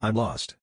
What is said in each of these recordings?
I'm lost.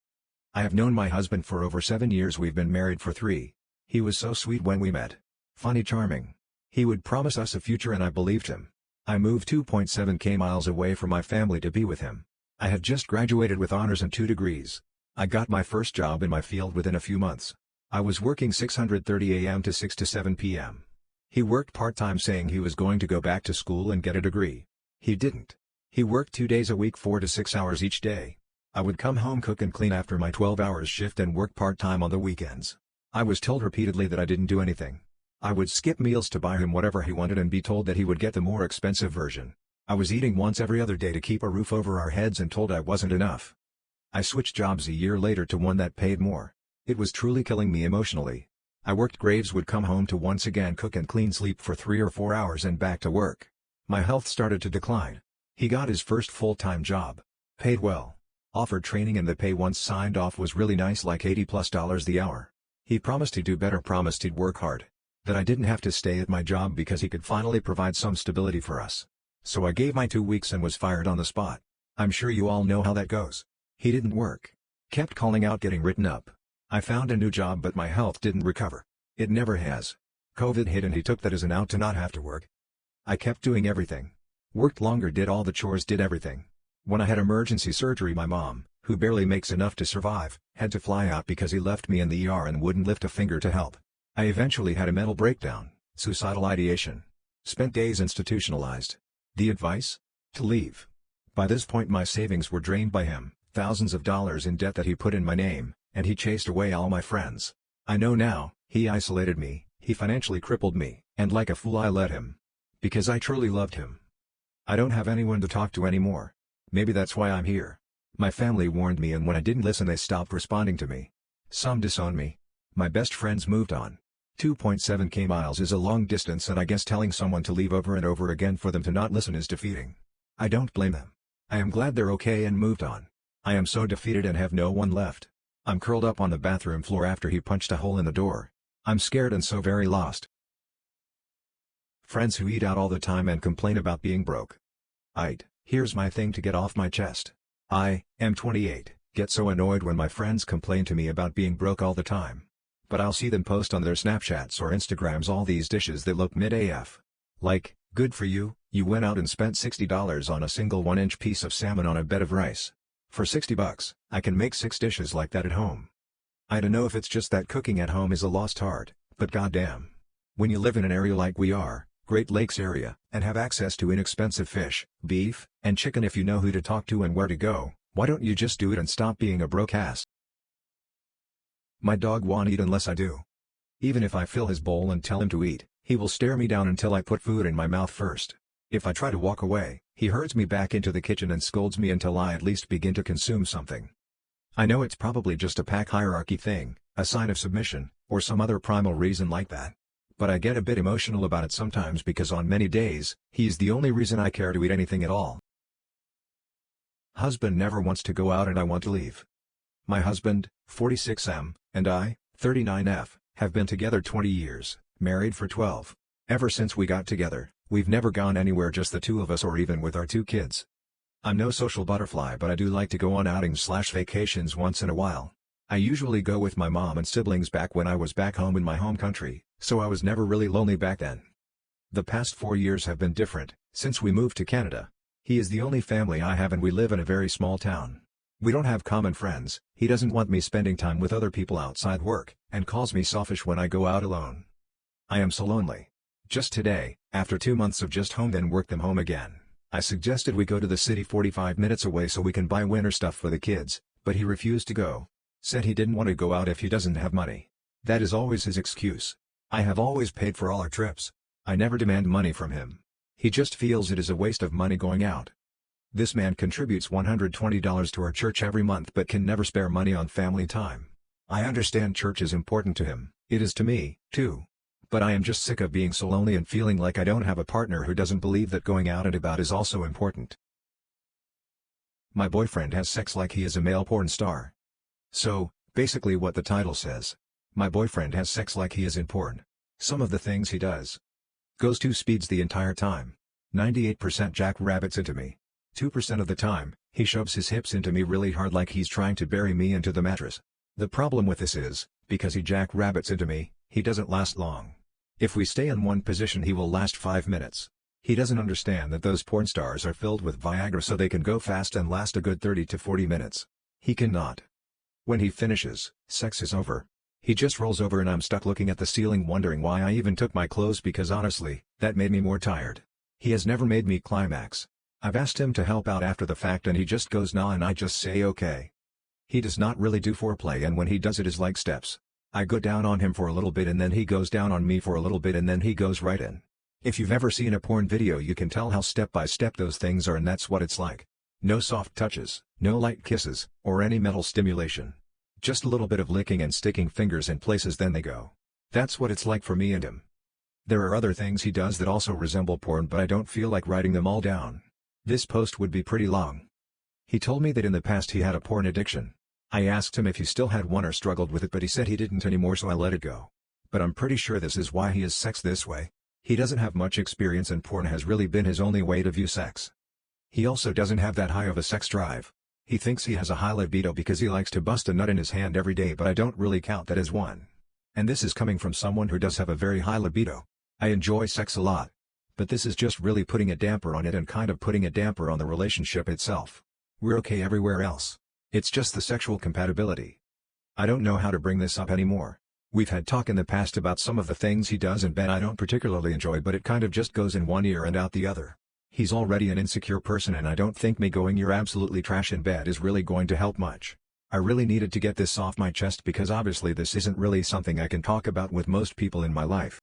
I have known my husband for over 7 years. We've been married for 3. He was so sweet when we met. Funny, charming. He would promise us a future and I believed him. I moved 2.7 miles away from my family to be with him. I had just graduated with honors and 2 degrees. I got my first job in my field within a few months. I was working 6:30 a.m. to 6 to 7 p.m. He worked part-time saying he was going to go back to school and get a degree. He didn't. He worked 2 days a week, 4 to 6 hours each day. I would come home, cook and clean after my 12 hours shift and work part-time on the weekends. I was told repeatedly that I didn't do anything. I would skip meals to buy him whatever he wanted and be told that he would get the more expensive version. I was eating once every other day to keep a roof over our heads and told I wasn't enough. I switched jobs a year later to one that paid more. It was truly killing me emotionally. I worked graves, would come home to once again cook and clean, sleep for 3 or 4 hours and back to work. My health started to decline. He got his first full-time job. Paid well. Offered training and the pay once signed off was really nice, like $80+ the hour. He promised he'd do better, promised he'd work hard. That I didn't have to stay at my job because he could finally provide some stability for us. So I gave my 2 weeks and was fired on the spot. I'm sure you all know how that goes. He didn't work. Kept calling out, getting written up. I found a new job but my health didn't recover. It never has. COVID hit and he took that as an out to not have to work. I kept doing everything. Worked longer, did all the chores, did everything. When I had emergency surgery, my mom, who barely makes enough to survive, had to fly out because he left me in the ER and wouldn't lift a finger to help. I eventually had a mental breakdown, suicidal ideation. Spent days institutionalized. The advice? To leave. By this point my savings were drained by him, thousands of dollars in debt that he put in my name, and he chased away all my friends. I know now, he isolated me, he financially crippled me, and like a fool I let him. Because I truly loved him. I don't have anyone to talk to anymore. Maybe that's why I'm here. My family warned me and when I didn't listen they stopped responding to me. Some disowned me. My best friends moved on. 2.7 miles is a long distance and I guess telling someone to leave over and over again for them to not listen is defeating. I don't blame them. I am glad they're okay and moved on. I am so defeated and have no one left. I'm curled up on the bathroom floor after he punched a hole in the door. I'm scared and so very lost. Friends who eat out all the time and complain about being broke. Here's my thing to get off my chest. I am 28, get so annoyed when my friends complain to me about being broke all the time. But I'll see them post on their Snapchats or Instagrams all these dishes that look mid AF. Like, good for you, you went out and spent $60 on a single 1-inch piece of salmon on a bed of rice. For $60, I can make 6 dishes like that at home. I don't know if it's just that cooking at home is a lost art, but goddamn. When you live in an area like we are, Great Lakes area, and have access to inexpensive fish, beef, and chicken, if you know who to talk to and where to go, why don't you just do it and stop being a broke ass? My dog won't eat unless I do. Even if I fill his bowl and tell him to eat, he will stare me down until I put food in my mouth first. If I try to walk away, he herds me back into the kitchen and scolds me until I at least begin to consume something. I know it's probably just a pack hierarchy thing, a sign of submission, or some other primal reason like that. But I get a bit emotional about it sometimes because on many days, he's the only reason I care to eat anything at all. Husband never wants to go out and I want to leave. My husband, 46M, and I, 39F, have been together 20 years, married for 12. Ever since we got together, we've never gone anywhere, just the two of us or even with our 2 kids. I'm no social butterfly, but I do like to go on outings/vacations once in a while. I usually go with my mom and siblings back when I was back home in my home country, so I was never really lonely back then. The past 4 years have been different, since we moved to Canada. He is the only family I have and we live in a very small town. We don't have common friends, he doesn't want me spending time with other people outside work, and calls me selfish when I go out alone. I am so lonely. Just today, after 2 months of just home then work them home again, I suggested we go to the city 45 minutes away so we can buy winter stuff for the kids, but he refused to go. Said he didn't want to go out if he doesn't have money. That is always his excuse. I have always paid for all our trips. I never demand money from him. He just feels it is a waste of money going out. This man contributes $120 to our church every month but can never spare money on family time. I understand church is important to him, it is to me, too. But I am just sick of being so lonely and feeling like I don't have a partner who doesn't believe that going out and about is also important. My boyfriend has sex like he is a male porn star. So, basically what the title says. My boyfriend has sex like he is in porn. Some of the things he does. Goes 2 speeds the entire time. 98% jackrabbits into me. 2% of the time, he shoves his hips into me really hard like he's trying to bury me into the mattress. The problem with this is, because he jackrabbits into me, he doesn't last long. If we stay in one position he will last 5 minutes. He doesn't understand that those porn stars are filled with Viagra so they can go fast and last a good 30 to 40 minutes. He cannot. When he finishes, sex is over. He just rolls over and I'm stuck looking at the ceiling wondering why I even took my clothes because honestly, that made me more tired. He has never made me climax. I've asked him to help out after the fact and he just goes nah and I just say okay. He does not really do foreplay and when he does it is like steps. I go down on him for a little bit and then he goes down on me for a little bit and then he goes right in. If you've ever seen a porn video you can tell how step by step those things are and that's what it's like. No soft touches, no light kisses, or any mental stimulation. Just a little bit of licking and sticking fingers in places then they go. That's what it's like for me and him. There are other things he does that also resemble porn but I don't feel like writing them all down. This post would be pretty long. He told me that in the past he had a porn addiction. I asked him if he still had one or struggled with it but he said he didn't anymore so I let it go. But I'm pretty sure this is why he is sex this way. He doesn't have much experience and porn has really been his only way to view sex. He also doesn't have that high of a sex drive. He thinks he has a high libido because he likes to bust a nut in his hand every day but I don't really count that as one. And this is coming from someone who does have a very high libido. I enjoy sex a lot. But this is just really putting a damper on it and kind of putting a damper on the relationship itself. We're okay everywhere else. It's just the sexual compatibility. I don't know how to bring this up anymore. We've had talk in the past about some of the things he does in bed I don't particularly enjoy but it kind of just goes in one ear and out the other. He's already an insecure person and I don't think me going "you're absolutely trash" in bed is really going to help much. I really needed to get this off my chest because obviously this isn't really something I can talk about with most people in my life.